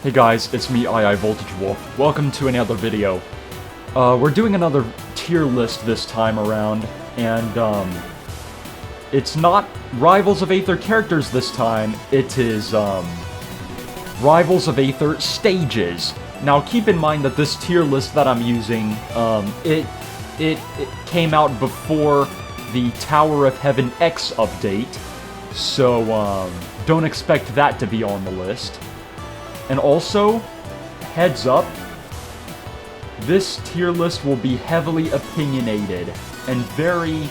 Hey guys, it's me, iiVoltageWolf. Welcome to another video. We're doing another tier list this time around, and it's not Rivals of Aether characters this time, it is Rivals of Aether stages. Now keep in mind that this tier list that I'm using, it came out before the Tower of Heaven X update, so don't expect that to be on the list. And also, heads up, this tier list will be heavily opinionated and very,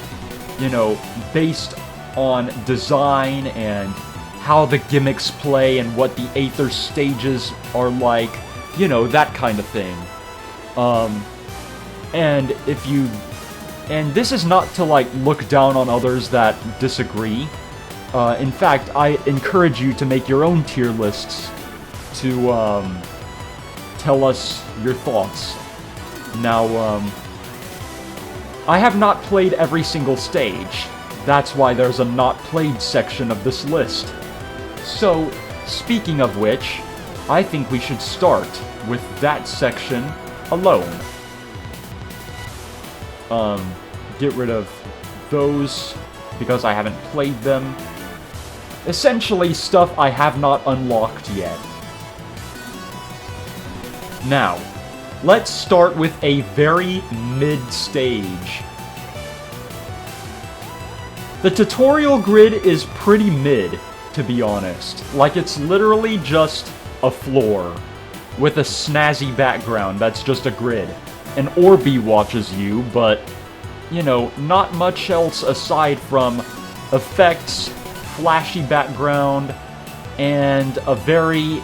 based on design and how the gimmicks play and what the Aether stages are like, that kind of thing. And this is not to, look down on others that disagree. In fact, I encourage you to make your own tier lists to tell us your thoughts. Now, I have not played every single stage. That's why there's a not played section of this list. So, speaking of which, I think we should start with that section alone. Get rid of those because I haven't played them. Essentially, stuff I have not unlocked yet. Now, let's start with a very mid-stage. The tutorial grid is pretty mid, to be honest. Like, it's literally just a floor with a snazzy background that's just a grid. An Orby watches you, but, not much else aside from effects, flashy background, and a very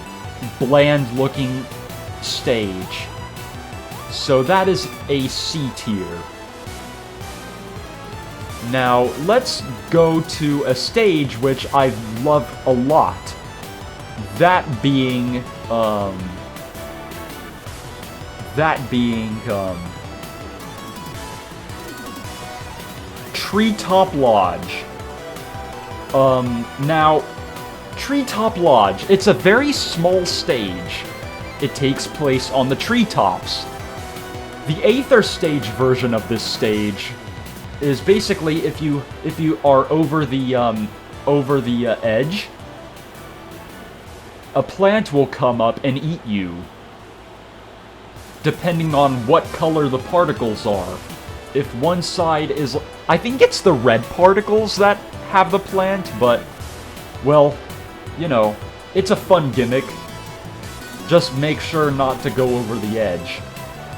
bland-looking stage. So that is a C tier. Now, let's go to a stage which I love a lot. That being, Treetop Lodge. Now, Treetop Lodge, it's a very small stage. It takes place on the treetops. The Aether stage version of this stage is basically if you are over the edge, a plant will come up and eat you, depending on what color the particles are. If one side is, I think it's the red particles that have the plant, but, well, it's a fun gimmick. Just make sure not to go over the edge.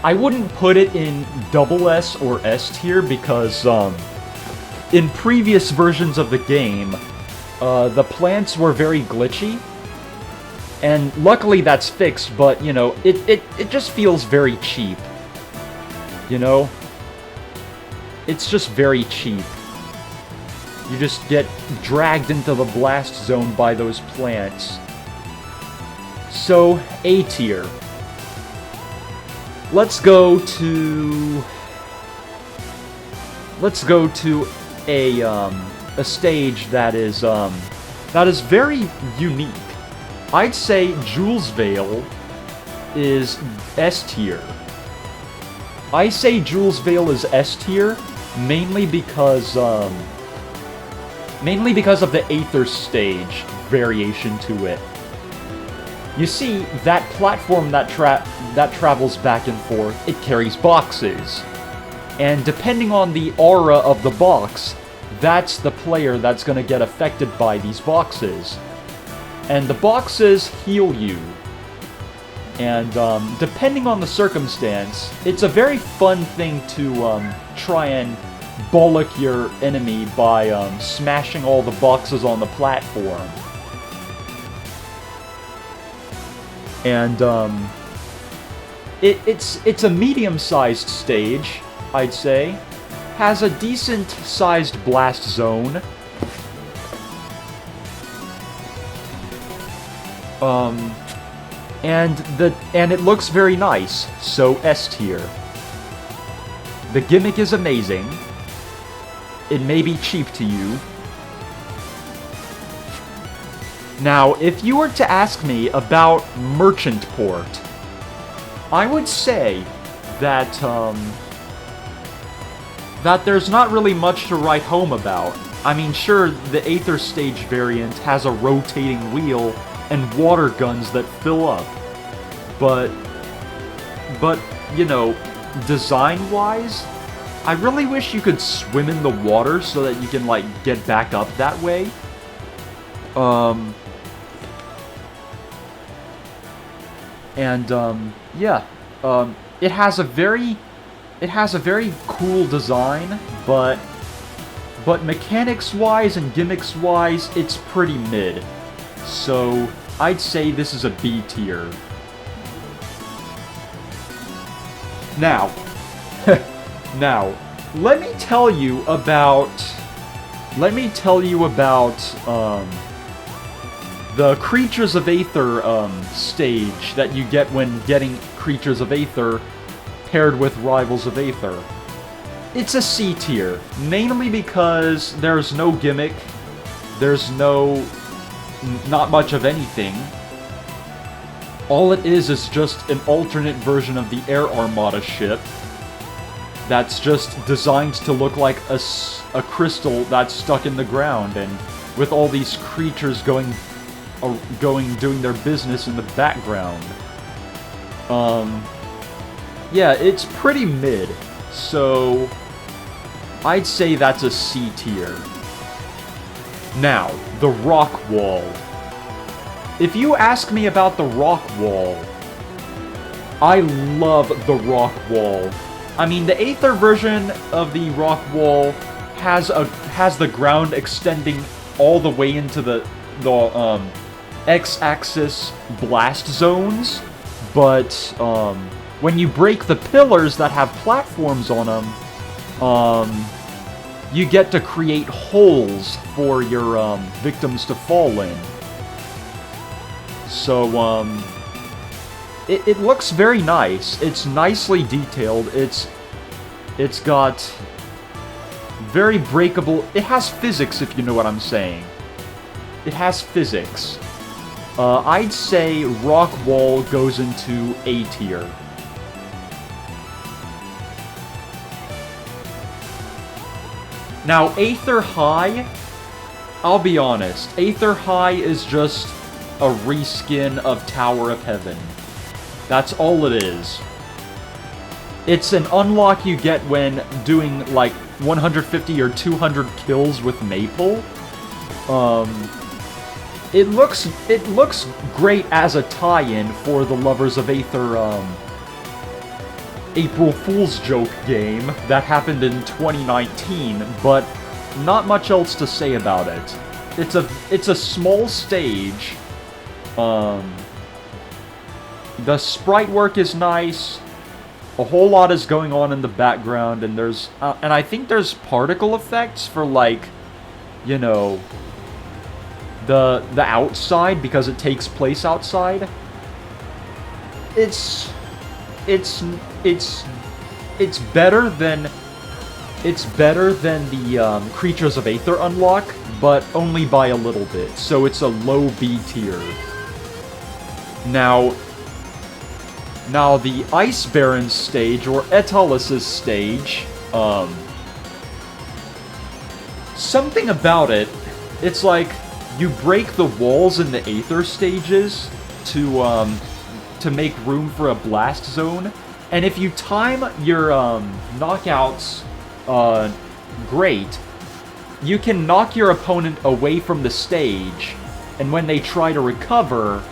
I wouldn't put it in SS or S tier because, in previous versions of the game, the plants were very glitchy. And luckily that's fixed, but, it just feels very cheap. It's just very cheap. You just get dragged into the blast zone by those plants. So, A tier. Let's go to a stage that is very unique. I'd say Jules Vale is S tier. I say Jules Vale is S tier mainly because of the Aether stage variation to it. You see, that platform that travels back and forth, it carries boxes. And depending on the aura of the box, that's the player that's going to get affected by these boxes. And the boxes heal you. And depending on the circumstance, it's a very fun thing to try and bollock your enemy by smashing all the boxes on the platform. And, it's a medium-sized stage, I'd say. Has a decent-sized blast zone. And it looks very nice, so S tier. The gimmick is amazing. It may be cheap to you. Now, if you were to ask me about Merchant Port, I would say that, that there's not really much to write home about. I mean, sure, the Aether Stage variant has a rotating wheel and water guns that fill up. But, you know, design-wise, I really wish you could swim in the water so that you can, like, get back up that way. Yeah. It has a very cool design, but mechanics-wise and gimmicks-wise, it's pretty mid. So, I'd say this is a B tier. Now, let me tell you about the Creatures of Aether stage that you get when getting Creatures of Aether paired with Rivals of Aether. It's a C tier, mainly because there's no gimmick, there's not much of anything. All it is just an alternate version of the Air Armada ship that's just designed to look like a crystal that's stuck in the ground, and with all these creatures doing their business in the background. Yeah, it's pretty mid, so I'd say that's a C tier. Now, the Rock Wall. If you ask me about the Rock Wall, I love the Rock Wall. I mean, the Aether version of the Rock Wall has the ground extending all the way into the X-axis blast zones, but when you break the pillars that have platforms on them, you get to create holes for your victims to fall in. So, it looks very nice. It's nicely detailed. It's got very breakable... It has physics, if you know what I'm saying. It has physics. I'd say Rock Wall goes into A tier. Now, Aether High, I'll be honest, Aether High is just a reskin of Tower of Heaven. That's all it is. It's an unlock you get when doing, like, 150 or 200 kills with Maple. It looks great as a tie-in for the Lovers of Aether, April Fool's joke game that happened in 2019, but not much else to say about it. It's a small stage. The sprite work is nice. A whole lot is going on in the background, and and I think there's particle effects for, like, you know, the outside, because it takes place outside. It's better than the Creatures of Aether unlock, but only by a little bit. So it's a low B tier. Now the Ice Baron stage, or Etalis' stage, something about it, it's like you break the walls in the Aether stages to make room for a blast zone, and if you time your knockouts great, you can knock your opponent away from the stage, and when they try to recover,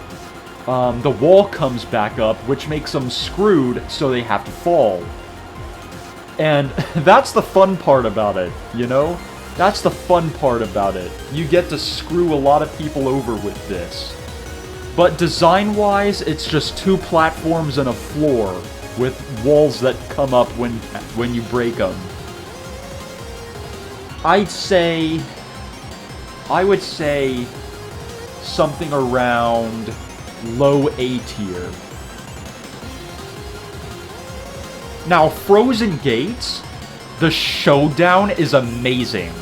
the wall comes back up, which makes them screwed, so they have to fall. And that's the fun part about it, you know? That's the fun part about it. You get to screw a lot of people over with this. But design-wise, it's just two platforms and a floor, with walls that come up when you break them. I would say something around low A tier. Now, Frozen Gates, the showdown is amazing.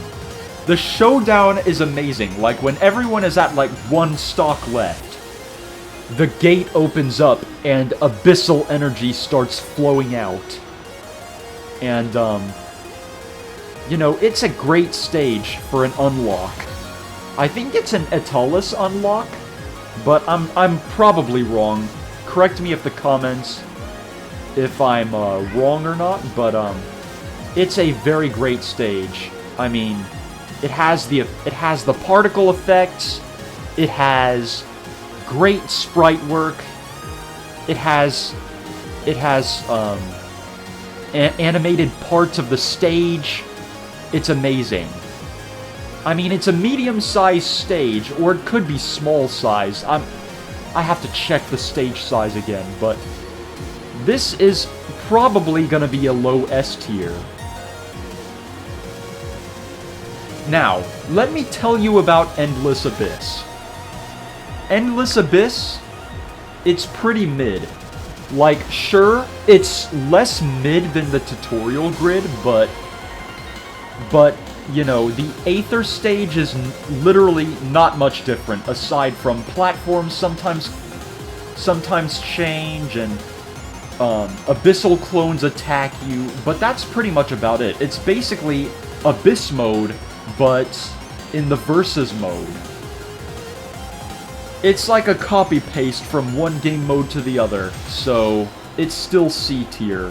The showdown is amazing. Like, when everyone is at, like, one stock left, the gate opens up and abyssal energy starts flowing out. And, you know, it's a great stage for an unlock. I think it's an Etalis unlock, but I'm probably wrong. Correct me if the comments if I'm wrong or not, but it's a very great stage. I mean, it has the particle effects. It has great sprite work. It has animated parts of the stage. It's amazing. I mean, it's a medium-sized stage, or it could be small-sized. I have to check the stage size again, but this is probably gonna be a low S tier. Now, let me tell you about Endless Abyss. Endless Abyss, it's pretty mid. Like, sure, it's less mid than the tutorial grid, but you know, the Aether stage is literally not much different, aside from platforms sometimes change, and abyssal clones attack you, but that's pretty much about it. It's basically Abyss mode, but in the Versus mode. It's like a copy-paste from one game mode to the other, so it's still C tier.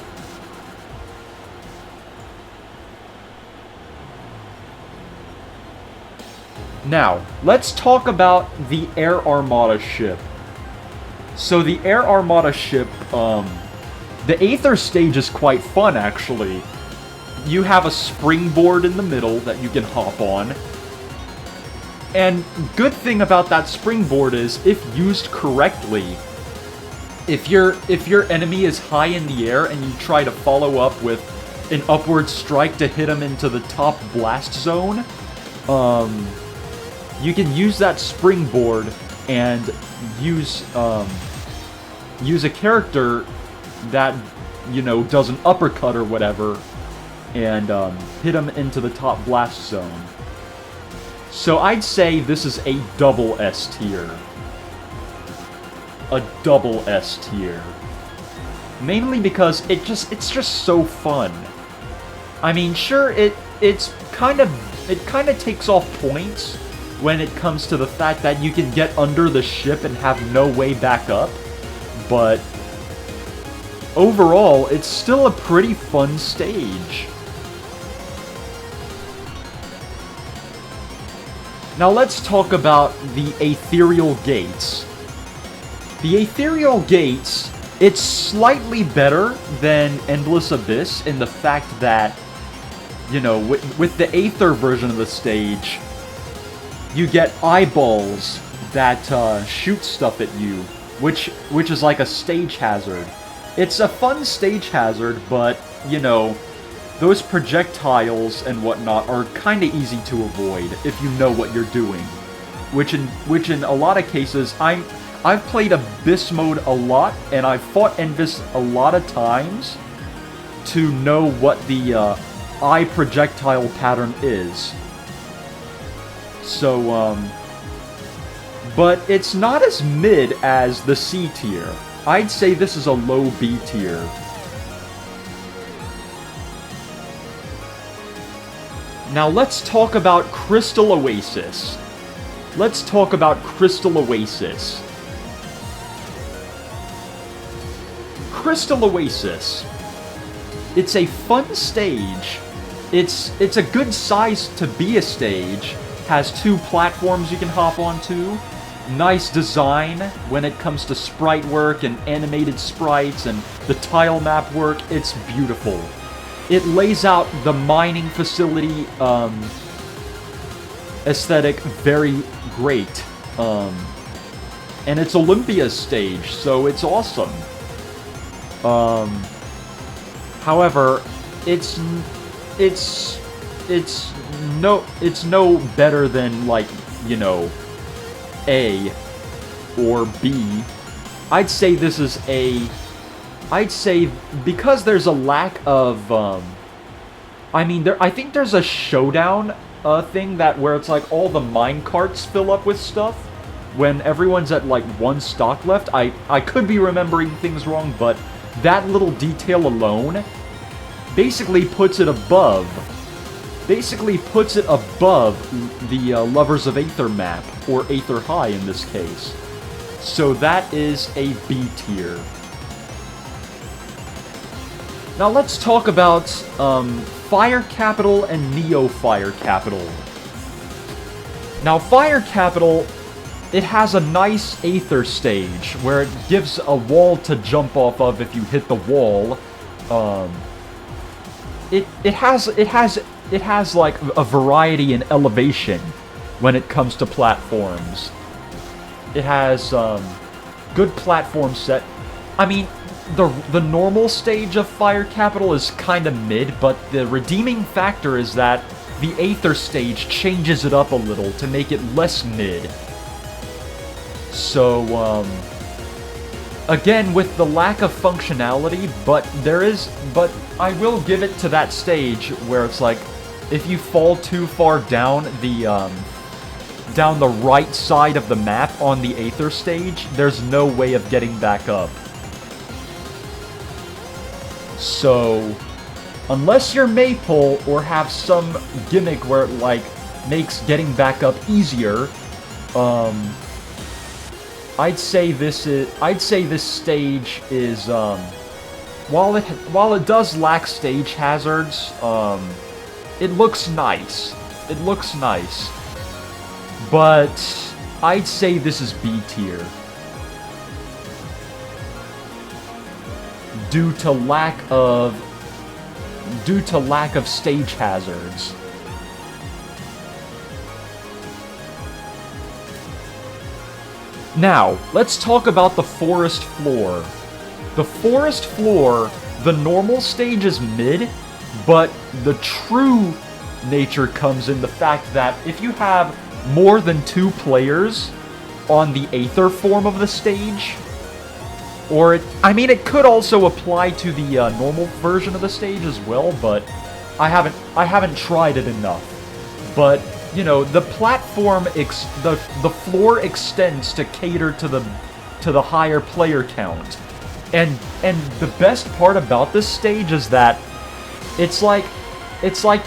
Now, let's talk about the Air Armada ship. So the Air Armada ship, the Aether stage is quite fun, actually. You have a springboard in the middle that you can hop on. And good thing about that springboard is, if used correctly, if your enemy is high in the air and you try to follow up with an upward strike to hit him into the top blast zone, you can use that springboard and use a character that, you know, does an uppercut or whatever, and hit him into the top blast zone. So I'd say this is a double S tier. A double S tier. Mainly because it's just so fun. I mean, sure, it kind of takes off points when it comes to the fact that you can get under the ship and have no way back up, but overall, it's still a pretty fun stage. Now let's talk about the Ethereal Gates. The Ethereal Gates, it's slightly better than Endless Abyss in the fact that, you know, with the Aether version of the stage, you get eyeballs that shoot stuff at you, which is like a stage hazard. It's a fun stage hazard, but, you know, those projectiles and whatnot are kind of easy to avoid if you know what you're doing. Which in a lot of cases, I've played Abyss mode a lot, and I've fought Endless a lot of times to know what the eye projectile pattern is. So, but it's not as mid as the C tier. I'd say this is a low B tier. Now let's talk about Crystal Oasis. Let's talk about Crystal Oasis. Crystal Oasis. It's a fun stage. It's a good size to be a stage. Has 2 platforms you can hop onto. Nice design when it comes to sprite work and animated sprites and the tile map work. It's beautiful. It lays out the mining facility aesthetic very great. And it's Olympia's stage, so it's awesome. However, it's no better than, like, you know, A or B. I'd say this is a... I'd say because there's a lack of, I mean, I think there's a showdown thing that where it's like all the mine carts fill up with stuff when everyone's at like 1 stock left. I could be remembering things wrong, but that little detail alone basically puts it above the Lovers of Aether map, or Aether High in this case. So that is a B tier. Now let's talk about Fire Capital and Neo Fire Capital. Now Fire Capital, it has a nice Aether stage where it gives a wall to jump off of if you hit the wall. It has like a variety in elevation when it comes to platforms. It has good platform set. I mean, the normal stage of Fire Capital is kind of mid, but the redeeming factor is that the Aether stage changes it up a little to make it less mid. So, again, with the lack of functionality, but I will give it to that stage where it's like, if you fall too far down the right side of the map on the Aether stage, there's no way of getting back up. So, unless you're Maypole or have some gimmick where it, like, makes getting back up easier, I'd say this stage is, while it does lack stage hazards, it looks nice. It looks nice. But I'd say this is B tier. Due to lack of stage hazards. Now, let's talk about the forest floor. The forest floor, the normal stage is mid, but the true nature comes in the fact that if you have more than 2 players on the Aether form of the stage, or it could also apply to the normal version of the stage as well, but I haven't tried it enough. But you know, the platform the floor extends to cater to the higher player count, and the best part about this stage is that it's like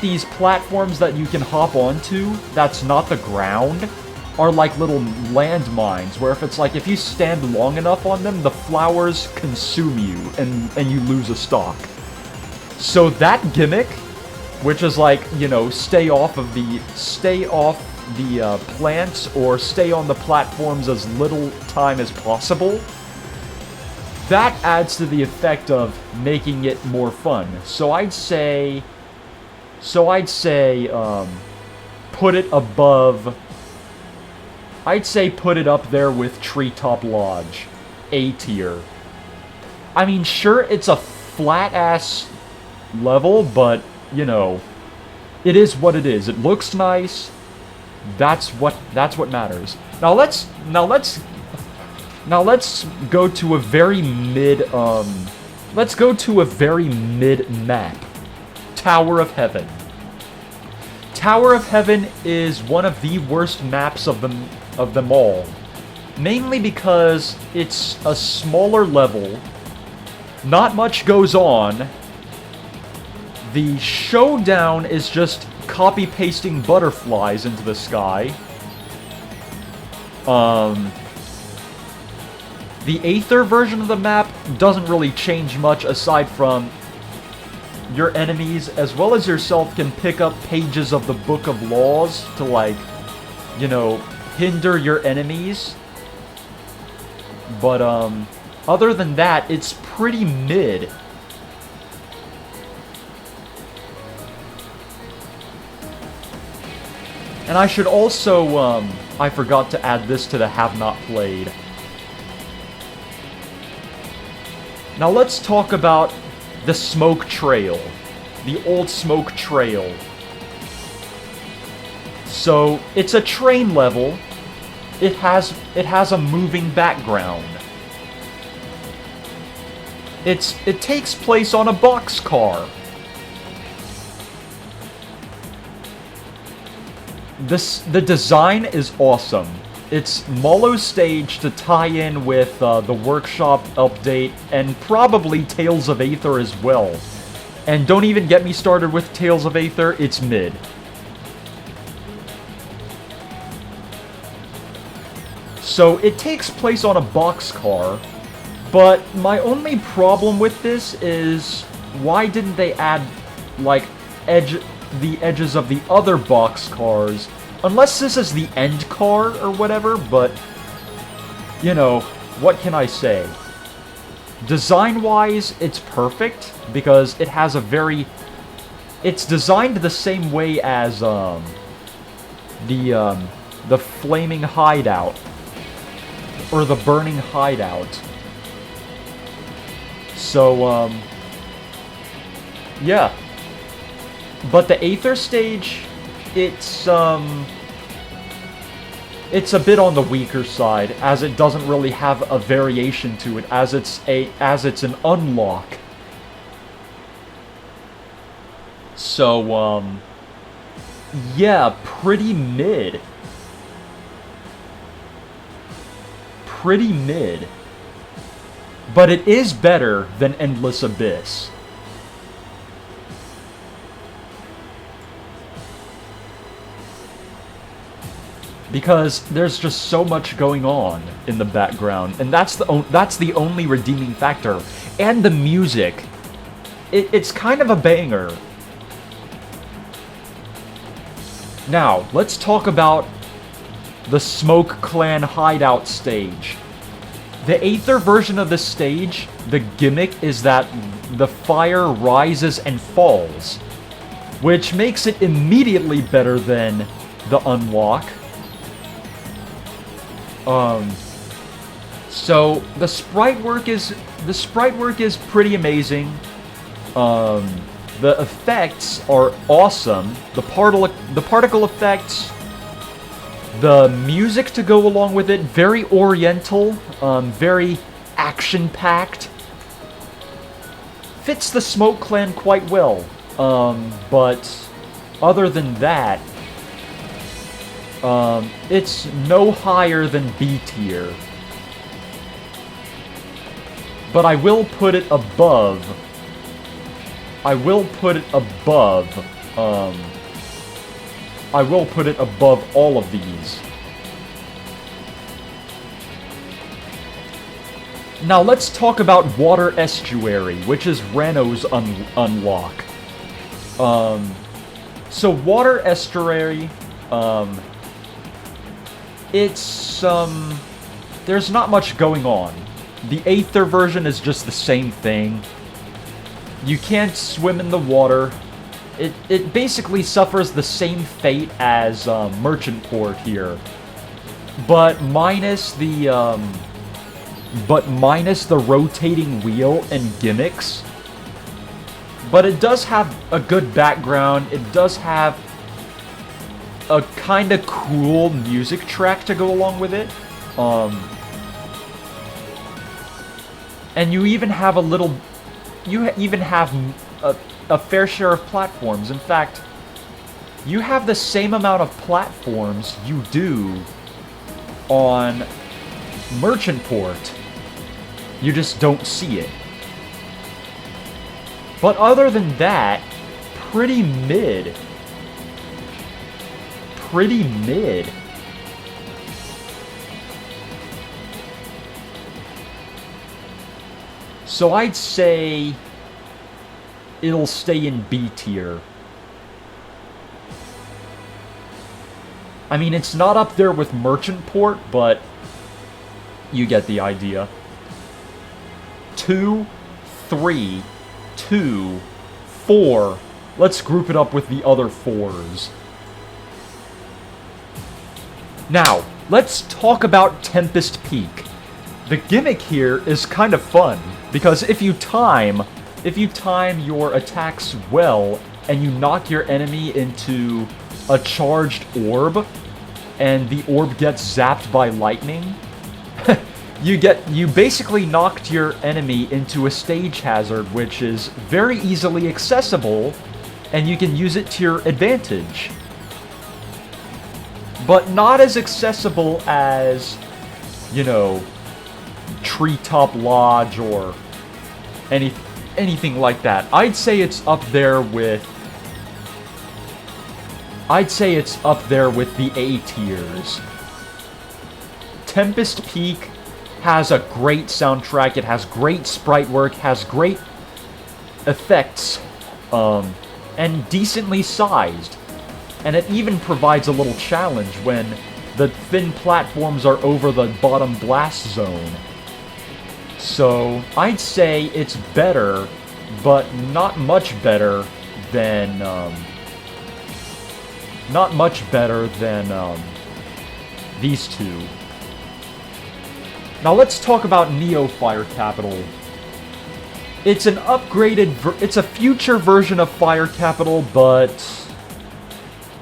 these platforms that you can hop onto that's not the ground are like little landmines, where if you stand long enough on them, the flowers consume you, and you lose a stock. So that gimmick, which is like, you know, stay off the plants or stay on the platforms as little time as possible, that adds to the effect of making it more fun. So I'd say, put it above. I'd say put it up there with Treetop Lodge, A tier. I mean, sure, it's a flat-ass level, but, you know, it is what it is. It looks nice. That's what matters. Now let's go to a very mid, let's go to a very mid map. Tower of Heaven. Tower of Heaven is one of the worst maps of them all. Mainly because it's a smaller level, not much goes on. The showdown is just copy-pasting butterflies into the sky. The Aether version of the map doesn't really change much aside from your enemies as well as yourself can pick up pages of the Book of Laws to, like, you know, hinder your enemies. But, other than that, it's pretty mid. And I should also, I forgot to add this to the Have Not Played. Now let's talk about the Smoke Trail. The old Smoke Trail. So, it's a train level. It has a moving background. It takes place on a boxcar. the design is awesome. It's Molo's stage to tie in with the workshop update and probably Tales of Aether as well. And don't even get me started with Tales of Aether, it's mid. So it takes place on a boxcar, but my only problem with this is why didn't they add, like, the edges of the other boxcars? Unless this is the end car or whatever, but, you know, what can I say? Design-wise, it's perfect, because it has a very... It's designed the same way as, the Flaming Hideout, or the Burning Hideout. So, yeah. But the Aether stage... It's a bit on the weaker side, as it doesn't really have a variation to it, as it's an unlock. So, yeah, pretty mid. Pretty mid. But it is better than Endless Abyss. Because there's just so much going on in the background, and that's the only redeeming factor. And the music, it's kind of a banger. Now, let's talk about the Smoke Clan Hideout stage. The Aether version of this stage, the gimmick is that the fire rises and falls, which makes it immediately better than the unlock. So the sprite work is pretty amazing. The effects are awesome. The particle effects, the music to go along with it, very oriental, very action-packed. Fits the Smoke Clan quite well. But other than that, it's no higher than B tier. But I will put it above. I will put it above all of these. Now let's talk about Water Estuary, which is Reno's unlock. So Water Estuary, it's, there's not much going on. The Aether version is just the same thing. You can't swim in the water. It basically suffers the same fate as Merchant Port here, but minus the rotating wheel and gimmicks. But it does have a good background. It does have a kind of cool music track to go along with it. And you even have a fair share of platforms. In fact, you have the same amount of platforms you do on Merchant Port. You just don't see it. But other than that, pretty mid. Pretty mid. So I'd say it'll stay in B tier. I mean, it's not up there with Merchant Port, but you get the idea. 2, 3, 2, 4. Let's group it up with the other 4s. Now, let's talk about Tempest Peak. The gimmick here is kind of fun, because if you time your attacks well, and you knock your enemy into a charged orb, and the orb gets zapped by lightning, you basically knocked your enemy into a stage hazard, which is very easily accessible, and you can use it to your advantage. but not as accessible as, you know, Treetop Lodge or anything like that. I'd say it's up there with the A tiers. Tempest Peak has a great soundtrack, it has great sprite work, has great effects, and decently sized. And it even provides a little challenge when the thin platforms are over the bottom blast zone. So, I'd say it's better, but not much better than, these two. Now let's talk about Neo Fire Capital. It's an upgraded, it's a future version of Fire Capital, but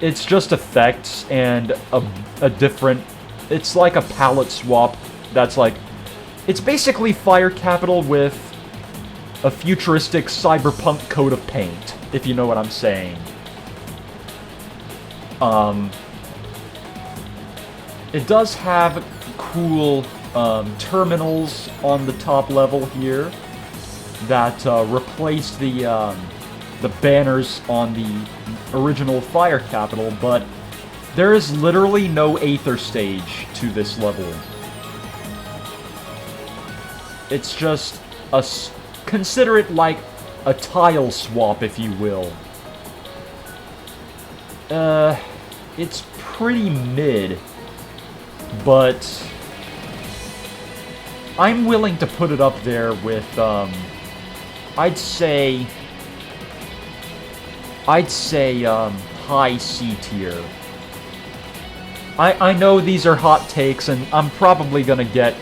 it's just effects and a different, it's like a palette swap that's like, it's basically Fire Capital with a futuristic cyberpunk coat of paint, if you know what I'm saying. It does have cool terminals on the top level here that replace the banners on the original Fire Capital, but there is literally no Aether stage to this level. It's just consider it like a tile swap, if you will. It's pretty mid, but I'm willing to put it up there with, I'd say, high C tier. I know these are hot takes, and I'm probably gonna get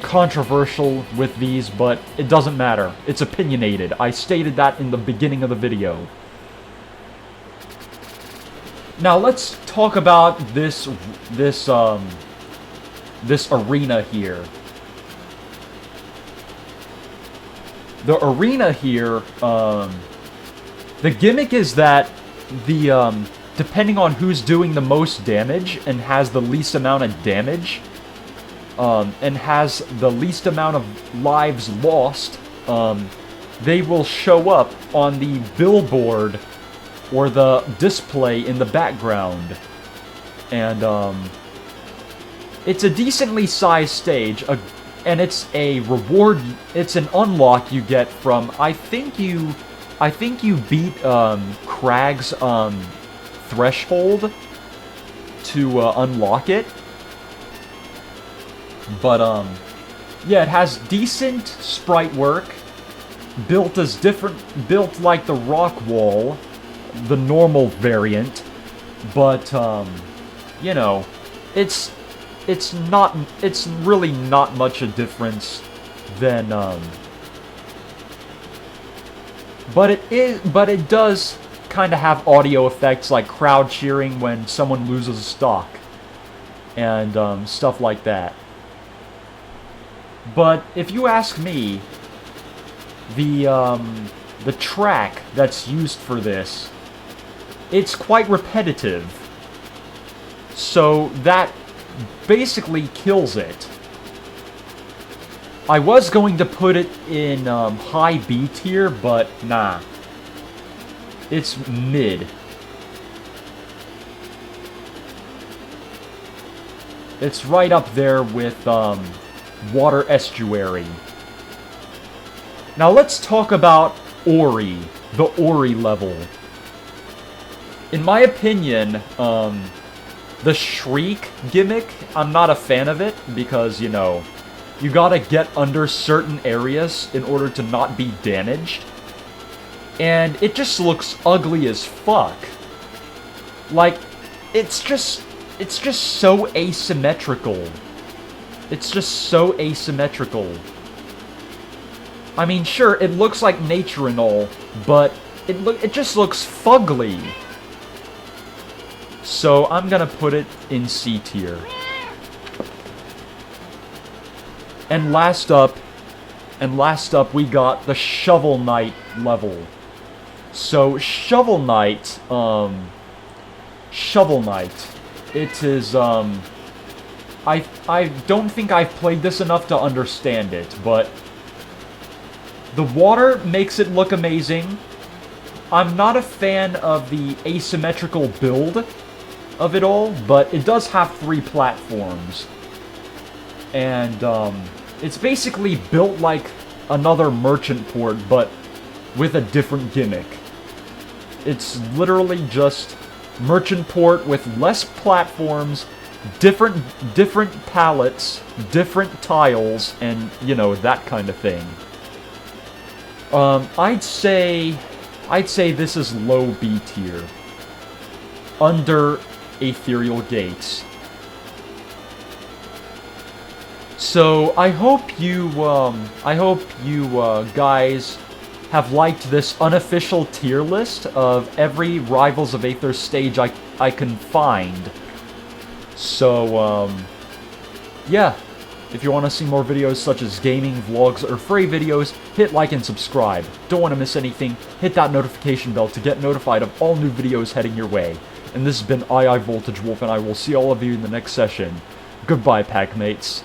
controversial with these, but it doesn't matter. It's opinionated. I stated that in the beginning of the video. Now let's talk about this arena here. The arena here, the gimmick is that depending on who's doing the most damage and has the least amount of damage, and has the least amount of lives lost, they will show up on the billboard or the display in the background. And it's a decently sized stage, and it's a reward, it's an unlock you get from, I think you beat Crag's threshold to unlock it. But yeah, it has decent sprite work, built like the rock wall, the normal variant, but you know, it's really not much a difference than but it does kind of have audio effects like crowd cheering when someone loses a stock and stuff like that. But if you ask me, the track that's used for this, it's quite repetitive. So that basically kills it. I was going to put it in high B tier, but nah. It's mid. It's right up there with Water Estuary. Now let's talk about Ori, the Ori level. In my opinion, the Shriek gimmick, I'm not a fan of it because, you know, you gotta get under certain areas in order to not be damaged. And it just looks ugly as fuck. Like, it's just so asymmetrical. It's just so asymmetrical. I mean, sure, it looks like nature and all, but it just looks fugly. So I'm gonna put it in C tier. And last up we got the Shovel Knight level. So Shovel Knight, it is, I don't think I've played this enough to understand it, but the water makes it look amazing. I'm not a fan of the asymmetrical build of it all, but it does have 3 platforms. And, it's basically built like another merchant port, but with a different gimmick. It's literally just merchant port with less platforms, different pallets, different tiles, and, you know, that kind of thing. I'd say this is low B tier. Under Ethereal Gates. So, I hope you guys have liked this unofficial tier list of every Rivals of Aether stage I can find. So, yeah. If you want to see more videos such as gaming, vlogs, or free videos, hit like and subscribe. Don't want to miss anything, hit that notification bell to get notified of all new videos heading your way. And this has been iiVoltageWolf, and I will see all of you in the next session. Goodbye, Packmates.